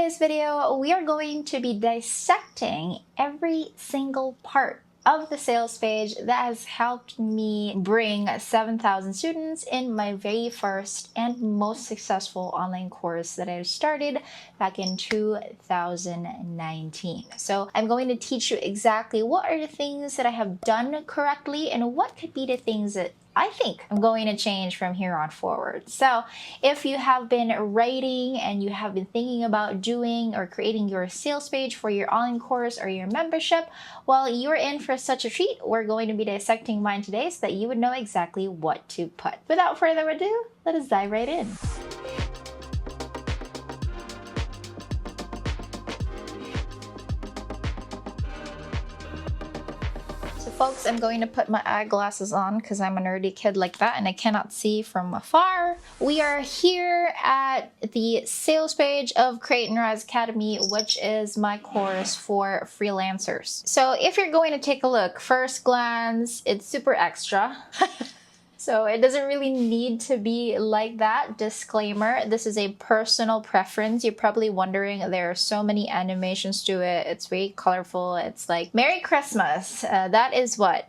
today's video, we are going to be dissecting every single part of the sales page that has helped me bring 7,000 students in my very first and most successful online course that I started back in 2019. So I'm going to teach you exactly what are the things that I have done correctly and what could be the things that I think I'm going to change from here on forward. So if you have been writing and you have been thinking about doing or creating your sales page for your online course or your membership, well, you're in for such a treat. We're going to be dissecting mine today so that you would know exactly what to put. Without further ado, let us dive right in. Folks, I'm going to put my eyeglasses on because I'm a nerdy kid like that and I cannot see from afar. We are here at the sales page of Create and Rise Academy, which is my course for freelancers. So if you're going to take a look, first glance, it's super extra. So it doesn't really need to be like that. Disclaimer, this is a personal preference. You're probably wondering, there are so many animations to it. It's very colorful. It's like Merry Christmas. That is what.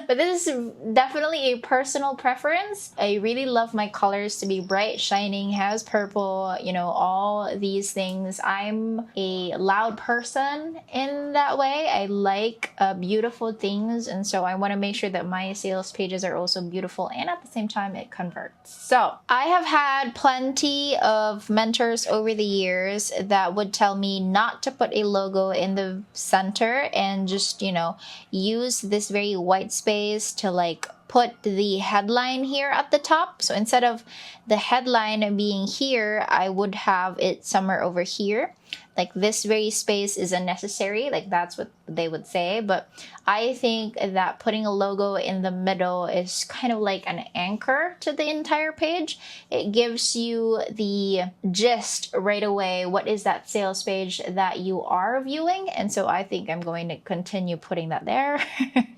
But this is definitely a personal preference. I really love my colors to be bright, shining, has purple, you know, all these things. I'm a loud person in that way. I like beautiful things. And so I want to make sure that my sales pages are also beautiful and at the same time it converts. So I have had plenty of mentors over the years that would tell me not to put a logo in the center and just, you know, use this very white space to like put the headline here at the top. So instead of the headline being here, I would have it somewhere over here. Like this very space is unnecessary, like that's what they would say. But I think that putting a logo in the middle is kind of like an anchor to the entire page. It gives you the gist right away. What is that sales page that you are viewing? And so I think I'm going to continue putting that there.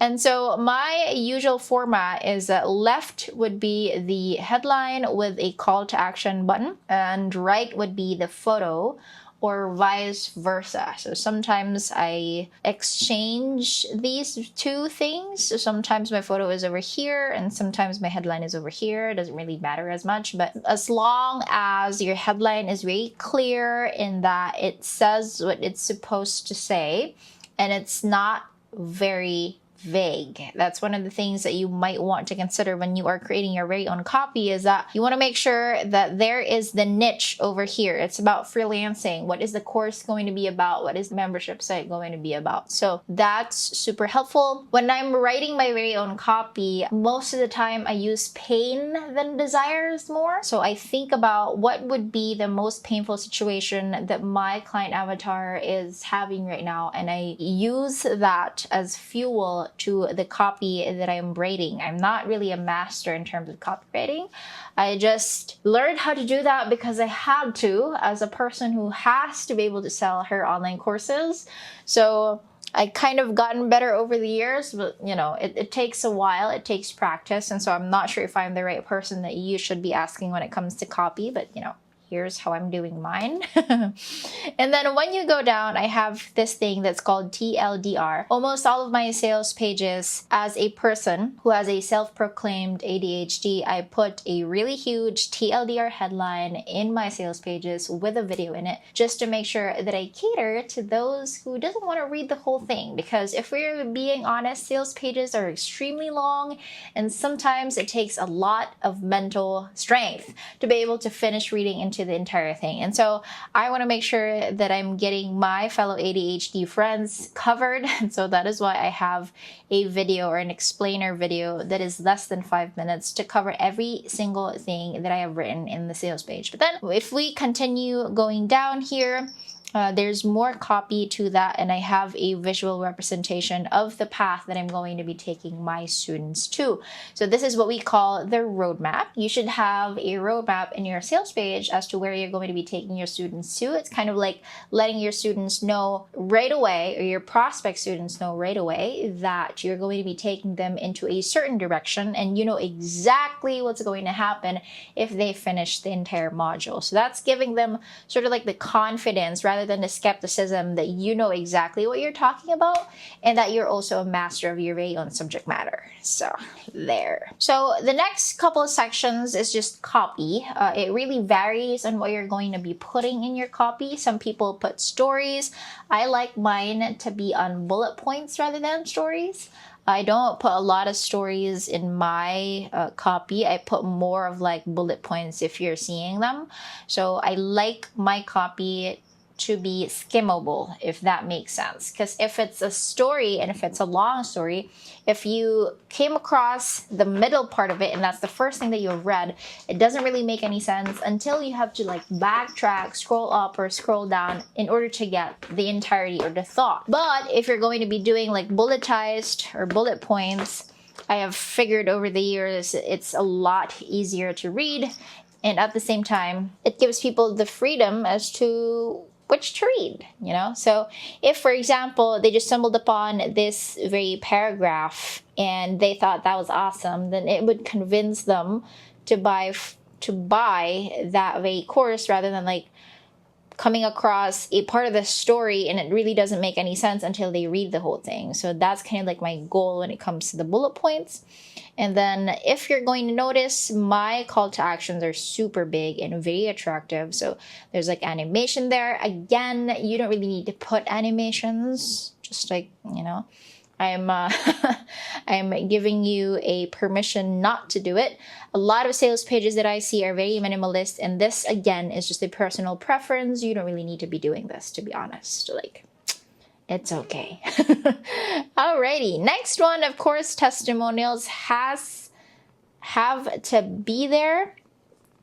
And so my usual format is that left would be the headline with a call to action button and right would be the photo, or vice versa. So sometimes I exchange these two things. So sometimes my photo is over here and sometimes my headline is over here. It doesn't really matter as much, but as long as your headline is very clear in that it says what it's supposed to say and it's not very vague. That's one of the things that you might want to consider when you are creating your very own copy, is that you want to make sure that there is the niche over here. It's about freelancing. What is the course going to be about? What is the membership site going to be about? So that's super helpful. When I'm writing my very own copy, most of the time I use pain than desires more. So I think about what would be the most painful situation that my client avatar is having right now, and I use that as fuel to the copy that I'm writing. I'm not really a master in terms of copywriting. I just learned how to do that because I had to, as a person who has to be able to sell her online courses. So I kind of gotten better over the years, but you know, it takes a while, it takes practice. And so I'm not sure if I'm the right person that you should be asking when it comes to copy, but you know, here's how I'm doing mine. And then when you go down, I have this thing that's called TLDR. Almost all of my sales pages, as a person who has a self-proclaimed ADHD, I put a really huge TLDR headline in my sales pages with a video in it, just to make sure that I cater to those who doesn't want to read the whole thing. Because if we're being honest, sales pages are extremely long, and sometimes it takes a lot of mental strength to be able to finish reading into the entire thing. And so I want to make sure that I'm getting my fellow ADHD friends covered. And so that is why I have a video or an explainer video that is less than 5 minutes to cover every single thing that I have written in the sales page. But then if we continue going down here, there's more copy to that, and I have a visual representation of the path that I'm going to be taking my students to. So this is what we call the roadmap. You should have a roadmap in your sales page as to where you're going to be taking your students to. It's kind of like letting your students know right away, or your prospect students know right away, that you're going to be taking them into a certain direction, and you know exactly what's going to happen if they finish the entire module. So that's giving them sort of like the confidence rather than the skepticism that you know exactly what you're talking about, and that you're also a master of your very own subject matter. So there. So the next couple of sections is just copy. It really varies on what you're going to be putting in your copy. Some people put stories. I like mine to be on bullet points rather than stories. I don't put a lot of stories in my copy. I put more of like bullet points if you're seeing them. So I like my copy to be skimmable, if that makes sense. Because if it's a story, and if it's a long story, if you came across the middle part of it and that's the first thing that you've read, it doesn't really make any sense until you have to like backtrack, scroll up or scroll down in order to get the entirety or the thought. But if you're going to be doing like bulletized or bullet points, I have figured over the years it's a lot easier to read, and at the same time it gives people the freedom as to which to read, you know? So if, for example, they just stumbled upon this very paragraph and they thought that was awesome, then it would convince them to buy that very course, rather than like coming across a part of the story and it really doesn't make any sense until they read the whole thing. So that's kind of like my goal when it comes to the bullet points. And then if you're going to notice, my call to actions are super big and very attractive. So there's like animation there. Again, you don't really need to put animations, just like, you know, I'm giving you a permission not to do it. A lot of sales pages that I see are very minimalist, and this again is just a personal preference. You don't really need to be doing this, to be honest. Like, it's okay. Alrighty, next one, of course, testimonials have to be there.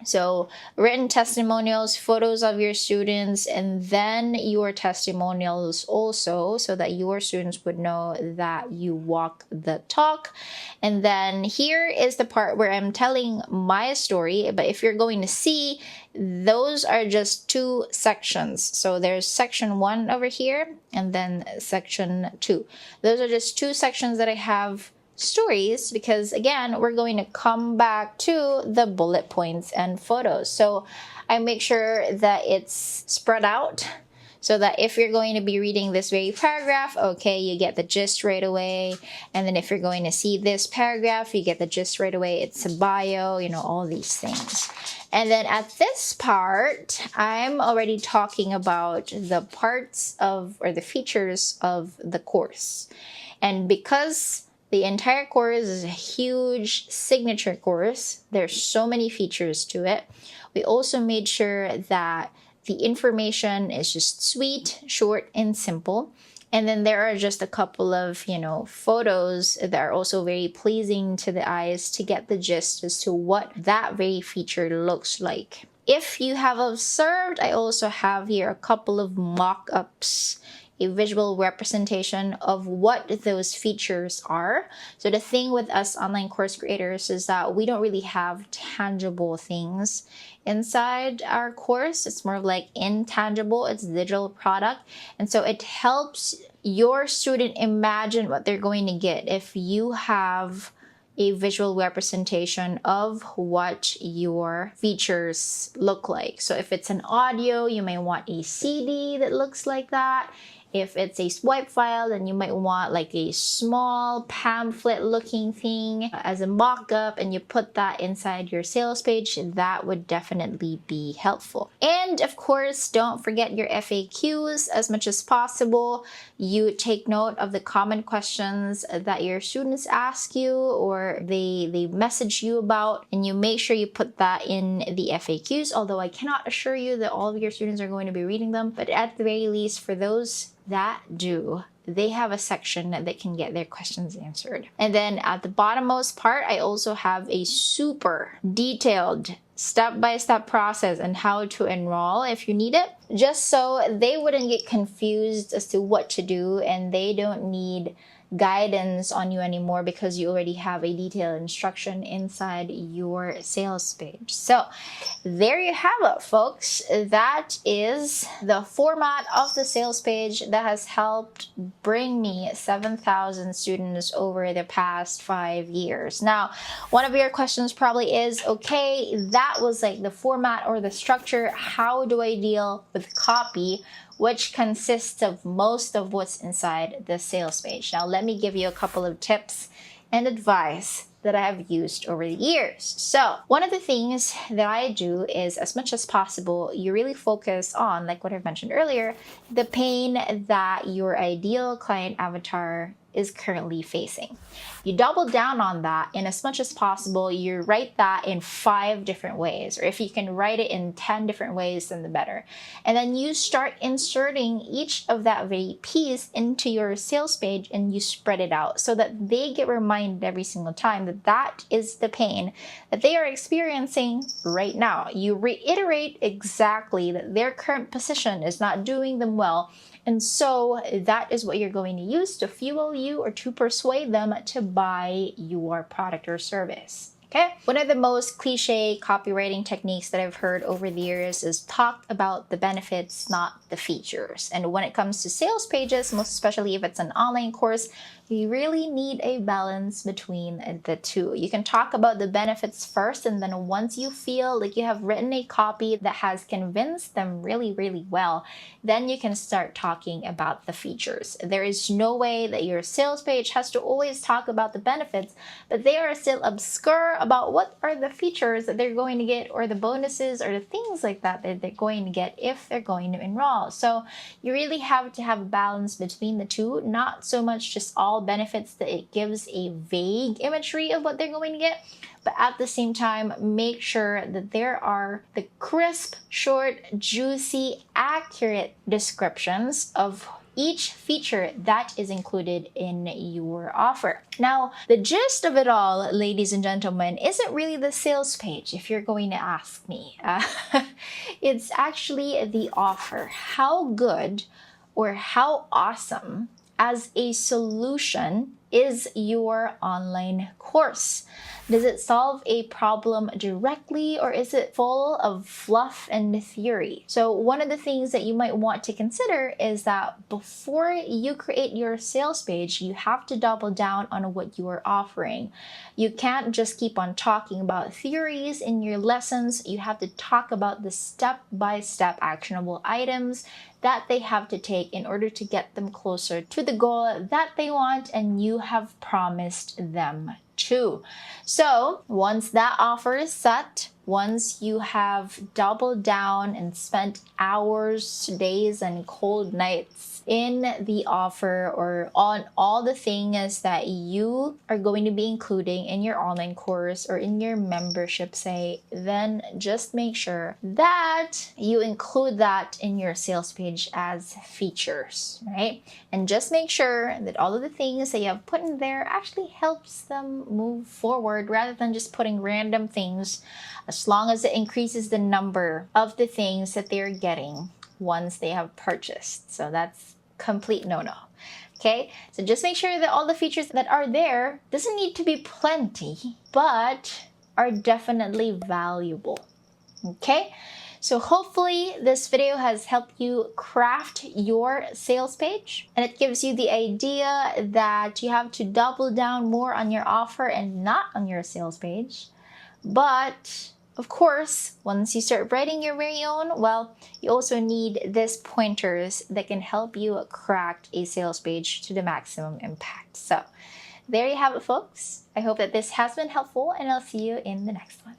So written testimonials, photos of your students, and then your testimonials also, so that your students would know that you walk the talk. And then here is the part where I'm telling my story, but if you're going to see, those are just two sections. So there's section 1 over here, and then section 2. Those are just two sections that I have stories, because again, we're going to come back to the bullet points and photos. So I make sure that it's spread out, so that if you're going to be reading this very paragraph, okay, you get the gist right away. And then if you're going to see this paragraph, you get the gist right away. It's a bio, you know, all these things. And then at this part, I'm already talking about the parts of, or the features of the course. And because the entire course is a huge signature course, there's so many features to it, we also made sure that the information is just sweet, short, and simple. And then there are just a couple of, you know, photos that are also very pleasing to the eyes to get the gist as to what that very feature looks like. If you have observed, I also have here a couple of mock-ups, a visual representation of what those features are. So the thing with us online course creators is that we don't really have tangible things inside our course. It's more of like intangible, it's digital product. And so it helps your student imagine what they're going to get if you have a visual representation of what your features look like. So if it's an audio, you may want a CD that looks like that. If it's a swipe file, then you might want like a small pamphlet looking thing as a mock-up, and you put that inside your sales page. That would definitely be helpful. And of course, don't forget your FAQs as much as possible. You take note of the common questions that your students ask you or they message you about, and you make sure you put that in the FAQs, although I cannot assure you that all of your students are going to be reading them, but at the very least, for those that do, they have a section that can get their questions answered. And then at the bottommost part, I also have a super detailed step-by-step process on how to enroll if you need it, just so they wouldn't get confused as to what to do and they don't need guidance on you anymore because you already have a detailed instruction inside your sales page. So there you have it, folks. That is the format of the sales page that has helped bring me 7,000 students over the past 5 years. Now, one of your questions probably is, okay, that was like the format or the structure. How do I deal with copy, which consists of most of what's inside the sales page? Now, let me give you a couple of tips and advice that I have used over the years. So one of the things that I do is, as much as possible, you really focus on, like what I've mentioned earlier, the pain that your ideal client avatar is currently facing. You double down on that, and as much as possible, you write that in 5 different ways, or if you can write it in 10 different ways, then the better. And then you start inserting each of that piece into your sales page and you spread it out so that they get reminded every single time that that is the pain that they are experiencing right now. You reiterate exactly that their current position is not doing them well. And so that is what you're going to use to fuel you or to persuade them to buy your product or service. Okay? One of the most cliche copywriting techniques that I've heard over the years is talk about the benefits, not the features. And when it comes to sales pages, most especially if it's an online course, you really need a balance between the two. You can talk about the benefits first, and then once you feel like you have written a copy that has convinced them really, really well, then you can start talking about the features. There is no way that your sales page has to always talk about the benefits, but they are still obscure about what are the features that they're going to get, or the bonuses, or the things like that that they're going to get if they're going to enroll. So you really have to have a balance between the two, not so much just all benefits that it gives a vague imagery of what they're going to get, but at the same time, make sure that there are the crisp, short, juicy, accurate descriptions of each feature that is included in your offer. Now, the gist of it all, ladies and gentlemen, isn't really the sales page, if you're going to ask me. It's actually the offer. How good or how awesome as a solution is your online course? Does it solve a problem directly, or is it full of fluff and theory? So one of the things that you might want to consider is that before you create your sales page, you have to double down on what you are offering. You can't just keep on talking about theories in your lessons. You have to talk about the step-by-step actionable items that they have to take in order to get them closer to the goal that they want and you have promised them to. So once that offer is set, once you have doubled down and spent hours, days, and cold nights in the offer or on all the things that you are going to be including in your online course or in your membership, say, then just make sure that you include that in your sales page as features, right? And just make sure that all of the things that you have put in there actually helps them move forward rather than just putting random things, as long as it increases the number of the things that they're getting once they have purchased. So that's complete no-no. Okay, so just make sure that all the features that are there doesn't need to be plenty, but are definitely valuable. Okay, so hopefully this video has helped you craft your sales page, and it gives you the idea that you have to double down more on your offer and not on your sales page. But of course, once you start writing your very own, well, you also need these pointers that can help you craft a sales page to the maximum impact. So there you have it, folks. I hope that this has been helpful, and I'll see you in the next one.